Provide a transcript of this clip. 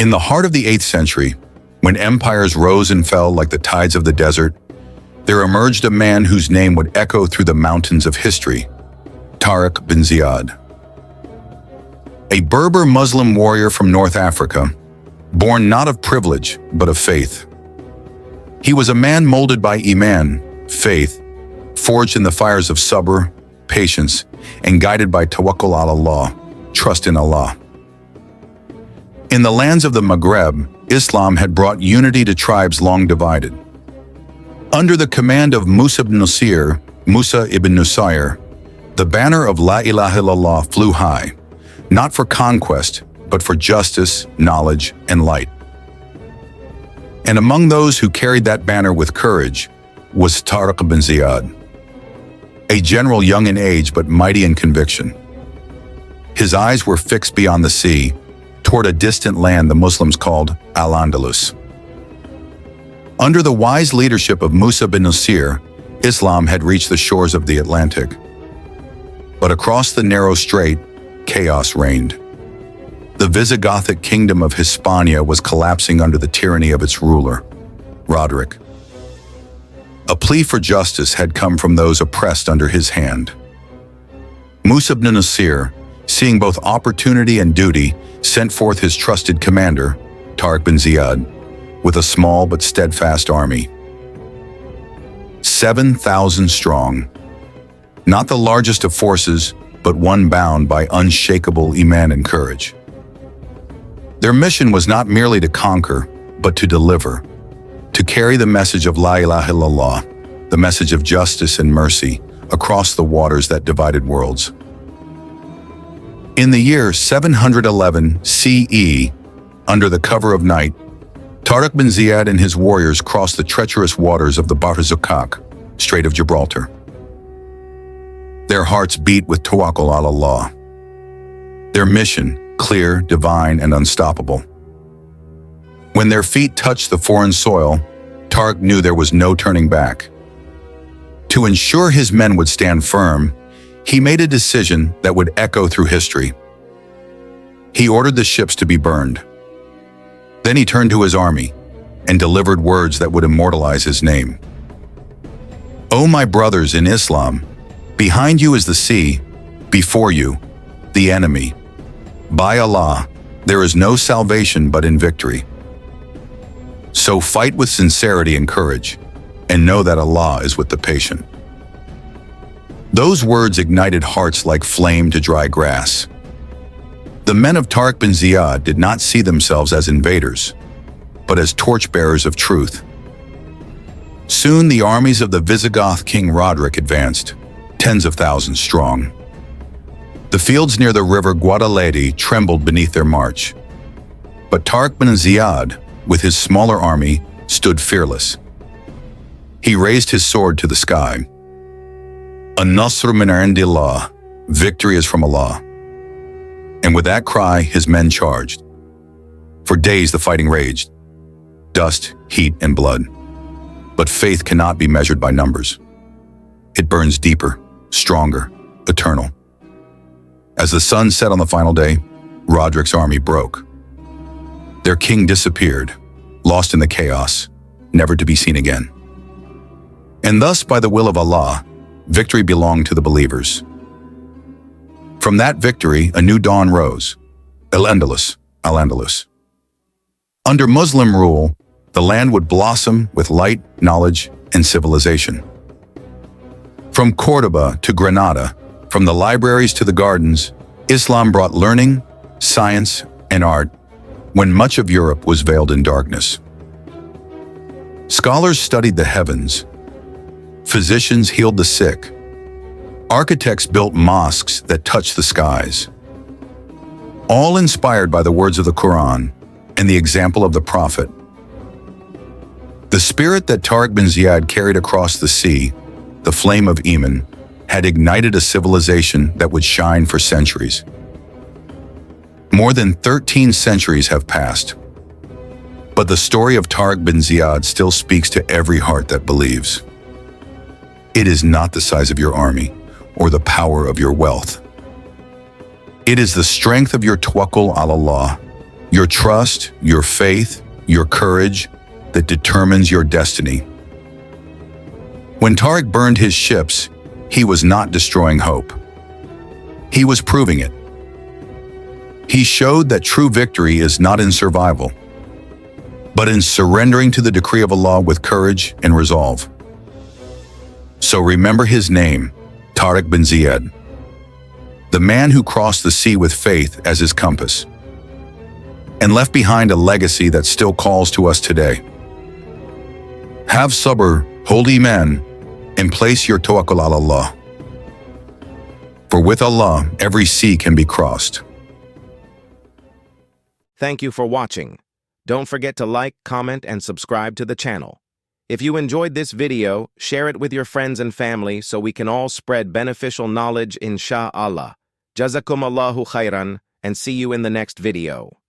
In the heart of the 8th century, when empires rose and fell like the tides of the desert, there emerged a man whose name would echo through the mountains of history, Tāriq ibn Ziyād. A Berber Muslim warrior from North Africa, born not of privilege, but of faith. He was a man molded by Iman, faith, forged in the fires of sabr, patience, and guided by tawakkul ala Allah, trust in Allah. In the lands of the Maghreb, Islam had brought unity to tribes long divided. Under the command of Musa ibn Nusayr, the banner of La ilaha illallah flew high, not for conquest, but for justice, knowledge, and light. And among those who carried that banner with courage was Tāriq ibn Ziyād, a general young in age but mighty in conviction. His eyes were fixed beyond the sea, toward a distant land the Muslims called Al-Andalus. Under the wise leadership of Musa ibn Nusayr, Islam had reached the shores of the Atlantic. But across the narrow strait, chaos reigned. The Visigothic kingdom of Hispania was collapsing under the tyranny of its ruler, Roderick. A plea for justice had come from those oppressed under his hand. Musa ibn Nusayr, seeing both opportunity and duty, sent forth his trusted commander, Tāriq ibn Ziyād, with a small but steadfast army. 7,000 strong. Not the largest of forces, but one bound by unshakable Iman and courage. Their mission was not merely to conquer, but to deliver, to carry the message of La ilaha illallah, the message of justice and mercy, across the waters that divided worlds. In the year 711 CE, under the cover of night, Tāriq ibn Ziyād and his warriors crossed the treacherous waters of the Bahr Strait of Gibraltar. Their hearts beat with tawakkul ala Allah. Their mission, clear, divine, and unstoppable. When their feet touched the foreign soil, Tāriq knew there was no turning back. To ensure his men would stand firm, he made a decision that would echo through history. He ordered the ships to be burned. Then he turned to his army and delivered words that would immortalize his name. "O my brothers in Islam, behind you is the sea, before you, the enemy. By Allah, there is no salvation but in victory. So fight with sincerity and courage, and know that Allah is with the patient." Those words ignited hearts like flame to dry grass. The men of Tāriq ibn Ziyād did not see themselves as invaders, but as torchbearers of truth. Soon the armies of the Visigoth king Roderick advanced, tens of thousands strong. The fields near the river Guadalete trembled beneath their march. But Tāriq ibn Ziyād, with his smaller army, stood fearless. He raised his sword to the sky. "An-Nasr min indillah," victory is from Allah. And with that cry, his men charged. For days the fighting raged, dust, heat, and blood. But faith cannot be measured by numbers. It burns deeper, stronger, eternal. As the sun set on the final day, Roderick's army broke. Their king disappeared, lost in the chaos, never to be seen again. And thus, by the will of Allah, victory belonged to the believers. From that victory, a new dawn rose, Al-Andalus. Under Muslim rule, the land would blossom with light, knowledge, and civilization. From Cordoba to Granada, from the libraries to the gardens, Islam brought learning, science, and art when much of Europe was veiled in darkness. Scholars studied the heavens. Physicians healed the sick. Architects built mosques that touched the skies. All inspired by the words of the Quran and the example of the Prophet. The spirit that Tāriq ibn Ziyād carried across the sea, the flame of Iman, had ignited a civilization that would shine for centuries. More than 13 centuries have passed, but the story of Tāriq ibn Ziyād still speaks to every heart that believes. It is not the size of your army or the power of your wealth. It is the strength of your tawakkul ala Allah, Your trust, your faith, your courage that determines your destiny. When Tāriq burned his ships, he was not destroying hope. He was proving it. He showed that true victory is not in survival, but in surrendering to the decree of Allah with courage and resolve. So remember his name, Tāriq ibn Ziyād, the man who crossed the sea with faith as his compass, and left behind a legacy that still calls to us today. Have sabr, hold iman, and place your tawakkul ala Allah. For with Allah, every sea can be crossed. Thank you for watching. Don't forget to like, comment, and subscribe to the channel. If you enjoyed this video, share it with your friends and family so we can all spread beneficial knowledge, insha'Allah. Jazakum Allahu khairan, and see you in the next video.